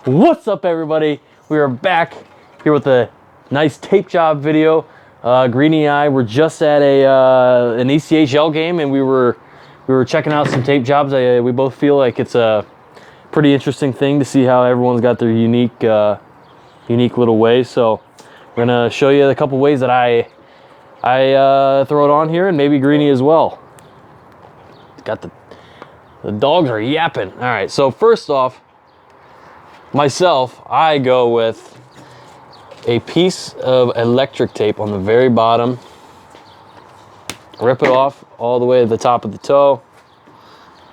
What's up, everybody? We are back here with a nice tape job video. Greenie and I were just at an ECHL game, and we were checking out some tape jobs. We both feel like it's a pretty interesting thing to see how everyone's got their unique little ways. So we're gonna show you a couple ways that I throw it on here, and maybe Greenie as well. Got the dogs are yapping. All right, so first off, myself, I go with a piece of electric tape on the very bottom. Rip it off all the way to the top of the toe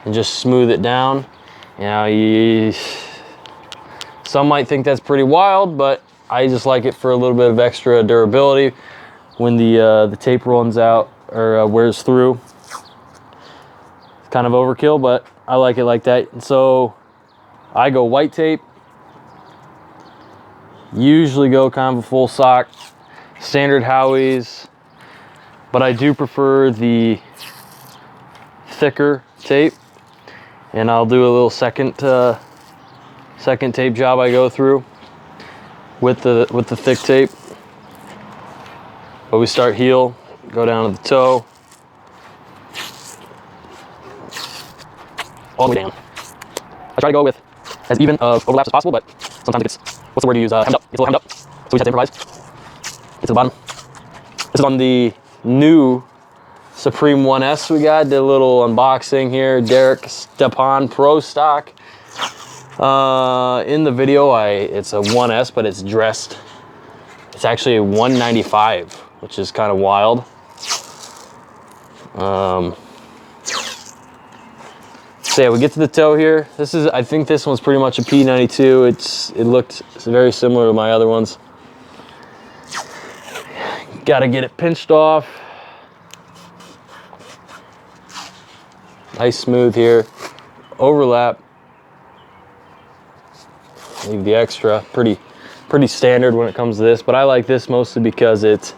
and just smooth it down. You know, some might think that's pretty wild, but I just like it for a little bit of extra durability when the tape runs out or wears through. It's kind of overkill, but I like it like that. And so I go white tape. Usually go kind of a full sock, standard Howie's, but I do prefer the thicker tape, and I'll do a little second tape job I go through with the thick tape. But we start heel, go down to the toe, all the way down. I try to go with as even of overlaps as possible, but sometimes it gets, what's the word you use, hemmed up. It's a little hemmed up, so we just have to improvise. Get to the bottom. This is on the new Supreme 1S we got. Did a little unboxing here. Derek Stepan Pro Stock. In the video, it's a 1S, but it's dressed. It's actually a 195, which is kind of wild. So yeah, we get to the toe here. I think this one's pretty much a P92. It looked very similar to my other ones. Got to get it pinched off. Nice smooth here. Overlap. Leave the extra. Pretty standard when it comes to this, but I like this mostly because it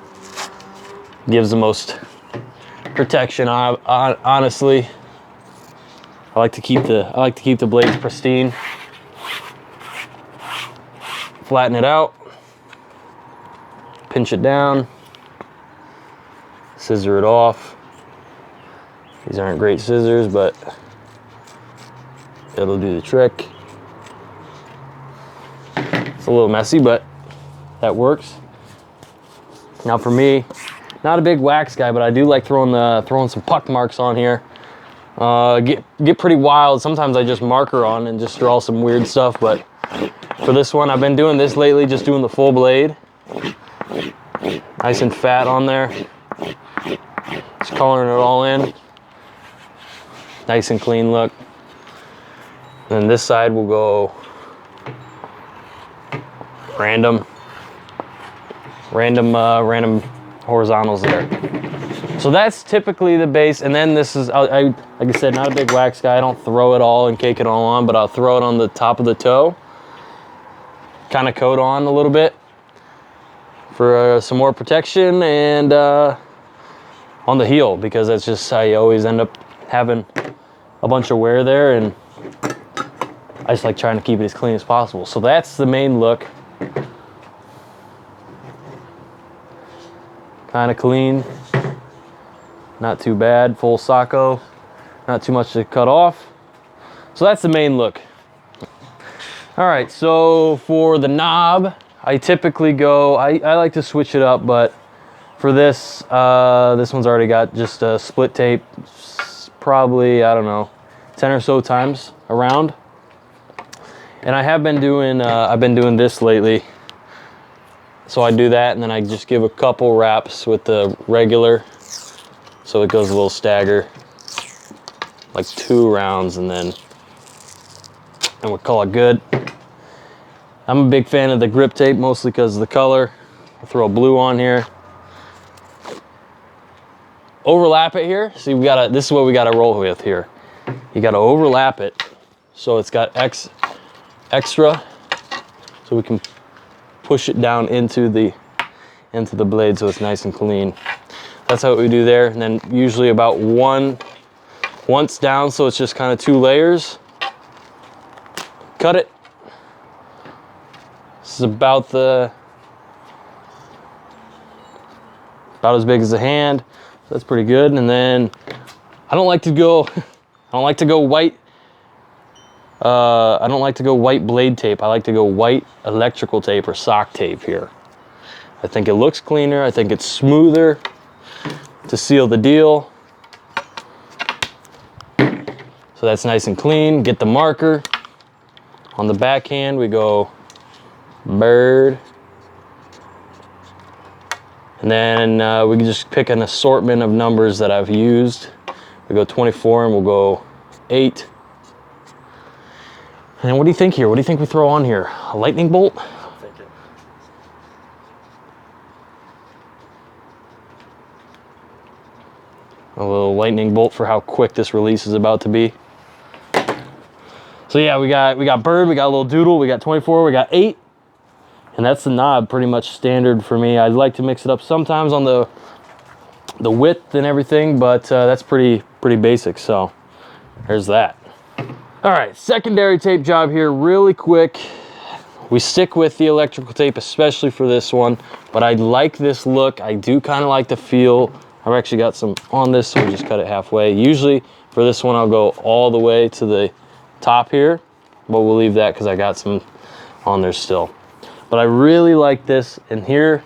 gives the most protection. Honestly. I like to keep the blades pristine. Flatten it out. Pinch it down. Scissor it off. These aren't great scissors, but it'll do the trick. It's a little messy, but that works. Now for me, not a big wax guy, but I do like throwing some puck marks on here. Get pretty wild. Sometimes I just marker on and just draw some weird stuff, but for this one, I've been doing this lately, just doing the full blade. Nice and fat on there. Just coloring it all in. Nice and clean look. And then this side will go random horizontals there. So that's typically the base, and then this is, like I said, not a big wax guy. I don't throw it all and cake it all on, but I'll throw it on the top of the toe, kind of coat on a little bit for some more protection, and on the heel, because that's just how you always end up having a bunch of wear there, and I just like trying to keep it as clean as possible. So that's the main look. Kind of clean. Not too bad, full socko, not too much to cut off. So that's the main look. All right, so for the knob, I typically go, I like to switch it up, but for this, this one's already got just a split tape, probably, I don't know, 10 or so times around. And I have been doing, I've been doing this lately. So I do that, and then I just give a couple wraps with the regular. So it goes a little stagger, like 2 rounds, and we'll call it good. I'm a big fan of the grip tape, mostly because of the color. I'll throw a blue on here. Overlap it here. See, this is what we gotta roll with here. You gotta overlap it so it's got extra, so we can push it down into the blade so it's nice and clean. That's how we do there, and then usually about once down, so it's just kind of 2 layers. Cut it, This is about as big as a hand. So that's pretty good. And then I don't like to go white. I don't like to go white blade tape. I like to go white electrical tape or sock tape here. I think it looks cleaner. I think it's smoother to seal the deal. So that's nice and clean. Get the marker. On the backhand, we go bird. And then we can just pick an assortment of numbers that I've used. We go 24 and we'll go 8. And what do you think here? What do you think we throw on here? A lightning bolt? I'm thinking. A little lightning bolt for how quick this release is about to be. So yeah, we got bird, we got a little doodle, we got 24, we got 8. And that's the knob, pretty much standard for me. I'd like to mix it up sometimes on the width and everything, but that's pretty basic. So there's that. All right, secondary tape job here, really quick. We stick with the electrical tape, especially for this one, but I like this look. I do kind of like the feel. I've actually got some on this, so we just cut it halfway. Usually for this one, I'll go all the way to the top here, but we'll leave that because I got some on there still. But I really like this, and here,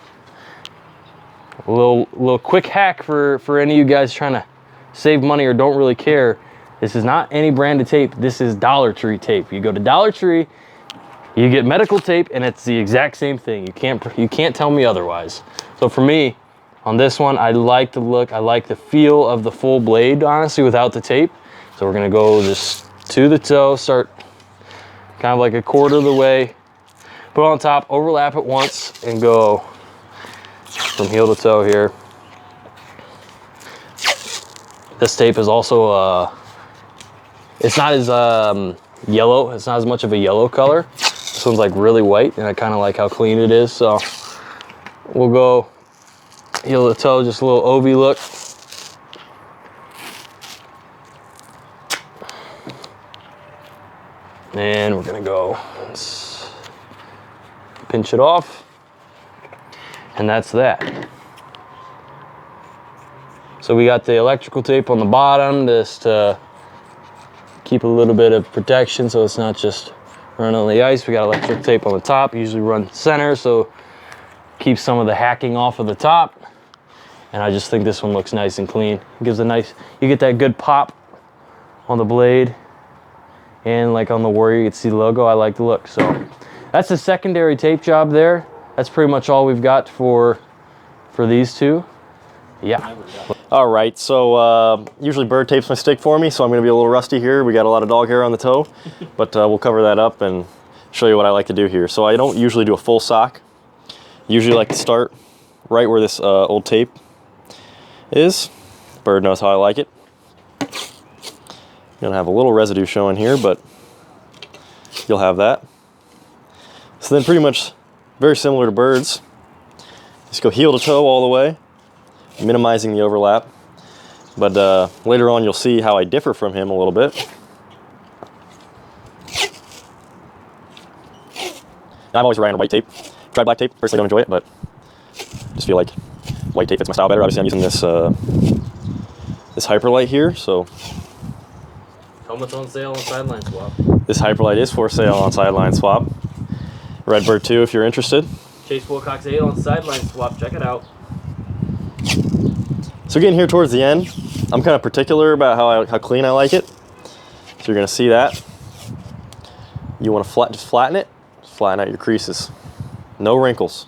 a little quick hack for any of you guys trying to save money or don't really care. This is not any branded tape. This is Dollar Tree tape. You go to Dollar Tree, you get medical tape, and it's the exact same thing. You can't tell me otherwise. So for me, on this one, I like the look. I like the feel of the full blade, honestly, without the tape. So we're gonna go just to the toe, start kind of like a quarter of the way, put it on top, overlap it once, and go from heel to toe here. This tape is also it's not as yellow. It's not as much of a yellow color. This one's like really white, and I kind of like how clean it is. So we'll go heel to toe, just a little OV look. And we're gonna go pinch it off, and that's that. So we got the electrical tape on the bottom just to keep a little bit of protection so it's not just running on the ice. We got electrical tape on the top, usually run center, so keep some of the hacking off of the top. And I just think this one looks nice and clean. It gives a nice, you get that good pop on the blade, and like on the Warrior, you can see the logo. I like the look. So that's the secondary tape job there. That's pretty much all we've got for these two. Yeah. All right, so usually bird tape's my stick for me, so I'm gonna be a little rusty here. We got a lot of dog hair on the toe, but we'll cover that up and show you what I like to do here. So I don't usually do a full sock. Usually like to start right where this old tape is. Bird knows how I like it. You're gonna have a little residue showing here, but you'll have that. So then pretty much very similar to birds. Just go heel to toe all the way, minimizing the overlap. But later on you'll see how I differ from him a little bit. Now, I've always ran white tape. Tried black tape, personally don't enjoy it, but just feel like white tape fits my style better. Obviously I'm using this this Hyperlite here, so. Helmet's on sale on Sideline Swap. This Hyperlite is for sale on Sideline Swap. Redbird 2 if you're interested. Chase Wilcox 8 on Sideline Swap, check it out. So getting here towards the end, I'm kind of particular about how clean I like it. So you're gonna see that. You wanna just flatten it, flatten out your creases. No wrinkles.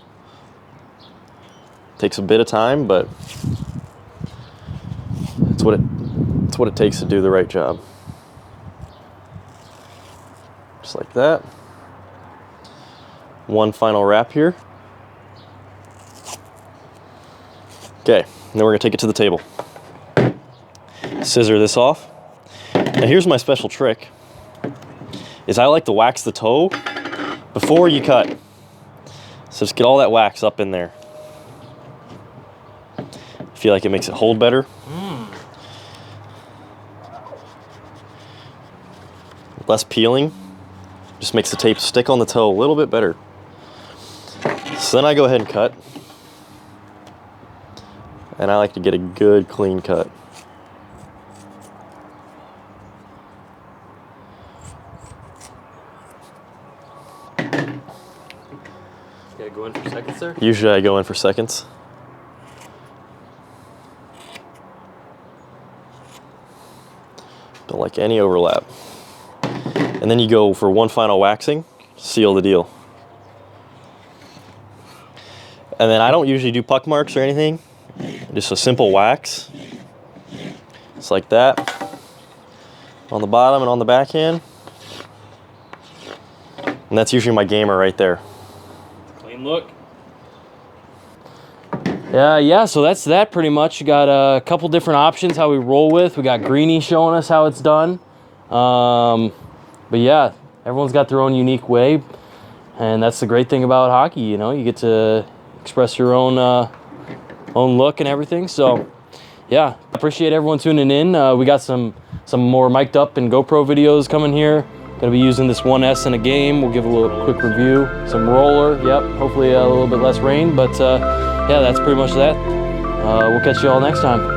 Takes a bit of time, but it's what it takes to do the right job. Just like that. One final wrap here. Okay, then we're gonna take it to the table. Scissor this off. Now here's my special trick, is I like to wax the toe before you cut. So just get all that wax up in there. I feel like it makes it hold better. Less peeling, just makes the tape stick on the toe a little bit better. So then I go ahead and cut. And I like to get a good clean cut. Yeah, go in for seconds there? Usually I go in for seconds. Don't like any overlap. And then you go for one final waxing, seal the deal. And then I don't usually do puck marks or anything, just a simple wax. Just like that. On the bottom and on the backhand. And that's usually my gamer right there. Clean look. Yeah, so that's that pretty much. You got a couple different options how we roll with. We got Greenie showing us how it's done. But yeah, everyone's got their own unique way. And that's the great thing about hockey, you know, you get to express your own look and everything. So yeah, appreciate everyone tuning in. We got some more mic'd up and GoPro videos coming here. Gonna be using this 1S in a game. We'll give a little quick review. Some roller, yep, hopefully a little bit less rain, but yeah, that's pretty much that. We'll catch you all next time.